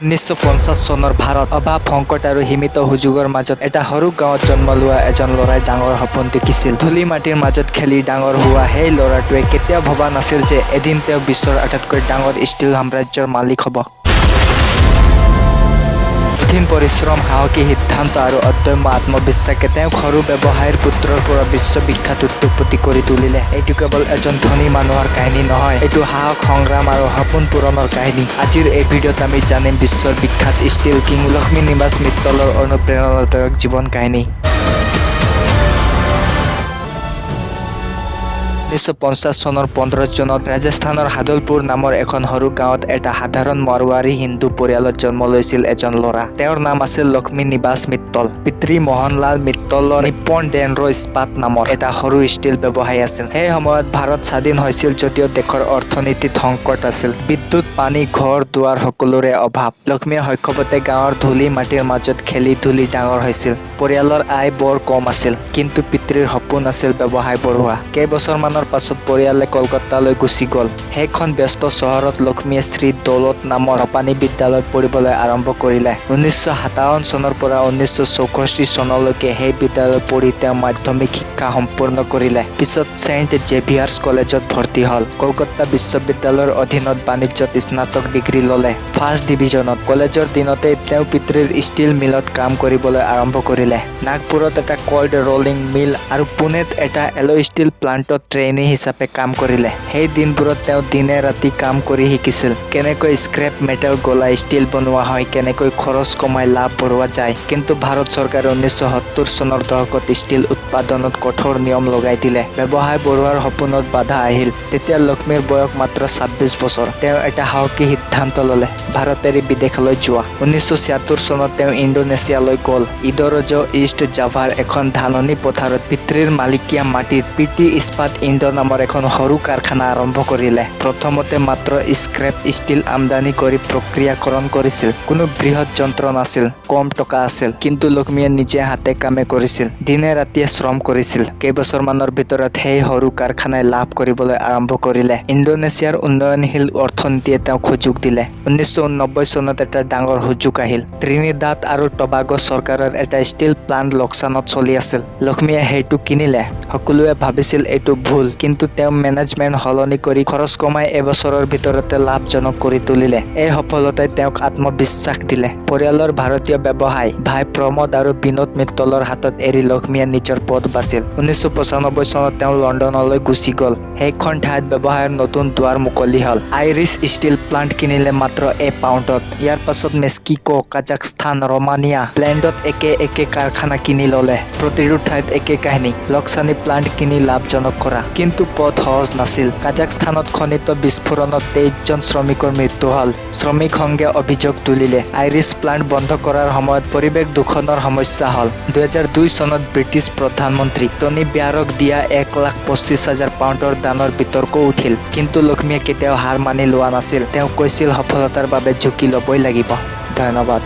1950 চনৰ ভাৰত অভাৱ সংকট আৰু সীমিত সুযোগৰ মাজত এটা সৰু গাঁৱত জন্ম লোৱা এজন ল'ৰাই ডাঙৰ সপোন দেখিছিল। ধূলি মাটিৰ মাজত খেলি ডাঙৰ হোৱা সেই ল'ৰাটোৱে কেতিয়াও ভবা নাছিল যে এদিন তেওঁ বিশ্বৰ আটাইতকৈ ডাঙৰ ষ্টীল সাম্ৰাজ্যৰ মালিক হ'ব। কঠিন পৰিশ্ৰম, সাহসী সিদ্ধান্ত আৰু অদম্য আত্মবিশ্বাসে তেওঁক সৰু ব্যৱসায়ীৰ পুত্ৰৰ পৰা বিশ্ববিখ্যাত উদ্যোগপতি কৰি তুলিলে। এইটো কেৱল এজন ধনী মানুহৰ কাহিনী নহয়, এইটো সাহস, সংগ্ৰাম আৰু সপোন পূৰণৰ কাহিনী। আজিৰ এই ভিডিঅ'ত আমি জানিম বিশ্বৰ বিখ্যাত ষ্টীল কিং লক্ষ্মী নিবাস মিত্তলৰ অনুপ্ৰেৰণাদায়ক জীৱন কাহিনী। 1950 চনৰ 15 জুনত ৰাজস্থানৰ হাদলপুৰ নামৰ এখন সৰু গাঁৱত এটা সাধাৰণ মাৰৱাৰী হিন্দু পৰিয়ালত জন্ম লৈছিল এজন ল'ৰা। তেওঁৰ নাম আছিল লক্ষ্মী নিবাস মিত্তল। পিতৃ মোহনলাল মিত্তলৰ নিপ্পন ডেনৰো ইস্পাত নামৰ এটা সৰু ষ্টীল ব্যৱসায়ী আছিল। সেই সময়ত ভাৰত স্বাধীন হৈছিল যদিও দেশৰ অৰ্থনীতিত সংকট আছিল। বিদ্যুৎ, পানী, ঘৰ দুৱাৰ সকলোৰে অভাৱ। লক্ষ্মীয়ে শৈশৱতে গাঁৱৰ ধূলি মাটিৰ মাজত খেলি ধূলি ডাঙৰ হৈছিল। পৰিয়ালৰ আয় বৰ কম আছিল, কিন্তু পিতৃৰ সপোন আছিল ব্যৱসায় বঢ়োৱা। কেইবছৰমানৰ পাছত পৰিয়ালে কলকাতালৈ গুচি গ'ল। সেইখন ব্যস্ত চহৰত লক্ষ্মীয়ে শ্ৰী দৌলত নামৰ জাপানী বিদ্যালয়ত পঢ়িবলৈ আৰম্ভ কৰিলে। 1957 চনৰ পৰা 1964 চনলৈকে সেই বিদ্যালয়ত পঢ়ি তেওঁ মাধ্যমিক শিক্ষা সম্পূৰ্ণ কৰিলে। পিছত ছেইণ্ট জেভিয়াৰ্ছ কলেজত ভৰ্তি হ'ল। কলকাতা বিশ্ববিদ্যালয়ৰ অধীনত বাণিজ্যত স্নাতক ডিগ্ৰী ল'লে। ফাৰ্ষ্ট ডিভিজনত। কলেজৰ দিনতেই তেওঁ পিতৃৰ ষ্টীল মিলত কাম কৰিবলৈ আৰম্ভ কৰিলে। নাগপুৰত এটা কল্ড ৰলিং মিল আৰু পুনেত এটা এলয় ষ্টীল প্লাণ্টত ট্ৰেইনী হিচাপে কাম কৰিলে। সেই দিনবোৰত তেওঁ দিনে ৰাতি কাম কৰি শিকিছিল কেনেকৈ স্ক্ৰেপ মেটেল গলাই ষ্টীল বনোৱা হয়, কেনেকৈ খৰচ কমাই লাভ বঢ়োৱা যায়। কিন্তু ভাৰত চৰকাৰে 1970 চনৰ দশকত ষ্টীল উৎপাদনত কঠোৰ নিয়ম লগাই দিলে। ব্যৱসায় বঢ়োৱাৰ সপোনত বাধা আহিল। তেতিয়া লক্ষ্মীৰ বয়স মাত্ৰ 26 বছৰ। তেওঁ এটা সাহসী সিদ্ধান্ত ল'লে, ভাৰত এৰি বিদেশলৈ যোৱা। 1976 চনত তেওঁ ইণ্ডোনেছিয়ালৈ গ'ল। ইডৰজ ইষ্ট জাভাৰ এখন ধাননি পথাৰত পিতৃৰ মালিকীয়া মাটিত পিটি ইস্পাত ইণ্ড নামৰ এখন সৰু কাৰখানা আৰম্ভ কৰিলে। প্ৰথমতে মাত্ৰ স্ক্ৰেপ ষ্টীল আমদানি কৰি প্ৰক্ৰিয়াকৰণ কৰিছিল। কোনো বৃহৎ যন্ত্ৰ নাছিল, কম টকা আছিল। কিন্তু লক্ষ্মীয়ে নিজে হাতে কামে কৰিছিল, দিনে ৰাতিয়ে শ্ৰম কৰিছিল। কেইবছৰমানৰ ভিতৰত সেই সৰু কাৰখানাই লাভ কৰিবলৈ আৰম্ভ কৰিলে। ইণ্ডোনেছিয়াৰ উন্নয়নশীল অৰ্থনীতিয়ে তেওঁক সুযোগ দিলে। 1990 চনত এটা ডাঙৰ সুযোগ আহিল। ত্ৰিনিদাদ আৰু টবাগো চৰকাৰৰ এটা ষ্টীল প্লাণ্ট লোকচানত চলি আছিল। লক্ষ্মীয়ে সেইটো কিনিলে। সকলোৱে ভাবিছিল এইটো ভুল, কিন্তু তেওঁ মেনেজমেণ্ট সলনি কৰি খৰচ কমাই এবছৰৰ ভিতৰতে লাভজনক কৰি তুলিলে। এই সফলতাই তেওঁক আত্মবিশ্বাস দিলে। পৰিয়ালৰ ভাৰতীয় ব্যৱসায় ভাই প্ৰমোদ আৰু বিনোদ মিত্তলৰ হাতত এৰি লক্ষ্মীয়ে নিজৰ পথ বাছিল। 1995 চনত তেওঁ লণ্ডনলৈ গুচি গ'ল। সেইখন ঠাইত ব্যৱসায়ৰ নতুন দুৱাৰ মুকলি হ'ল। আইৰিছ ষ্টীল প্লাণ্ট কিনিলে মাত্ৰ £1 ইয়াৰ পাছত মেক্সিকো, কাজাখস্তান, ৰোমানিয়া, পোলেণ্ডত একে কাৰখানা কিনি ল'লে। প্ৰতিটো ঠাইত একে কাহিনী, লোকচানী প্লাণ্ট কিনি লাভজনক কৰা। কিন্তু পথ সহজ নাছিল। কাজাখস্তানত খনিত বিস্ফোৰণত 23 জন শ্ৰমিকৰ মৃত্যু হ'ল। শ্ৰমিক সংঘে অভিযোগ তুলিলে। আইৰিছ প্লাণ্ট বন্ধ কৰাৰ সময়ত পৰিৱেশ দূষণৰ সমস্যা হ'ল। 2002 চনত ব্ৰিটিছ প্ৰধানমন্ত্ৰী টনী ব্লেয়াৰক দিয়া £1,25,000 দানৰ বিতৰ্ক উঠিল। কিন্তু লক্ষ্মীয়ে কেতিয়াও হাৰ মানি লোৱা নাছিল। তেওঁ কৈছিল সফলতাৰ বাবে ঝুঁকি ল'বই লাগিব। ধন্যবাদ।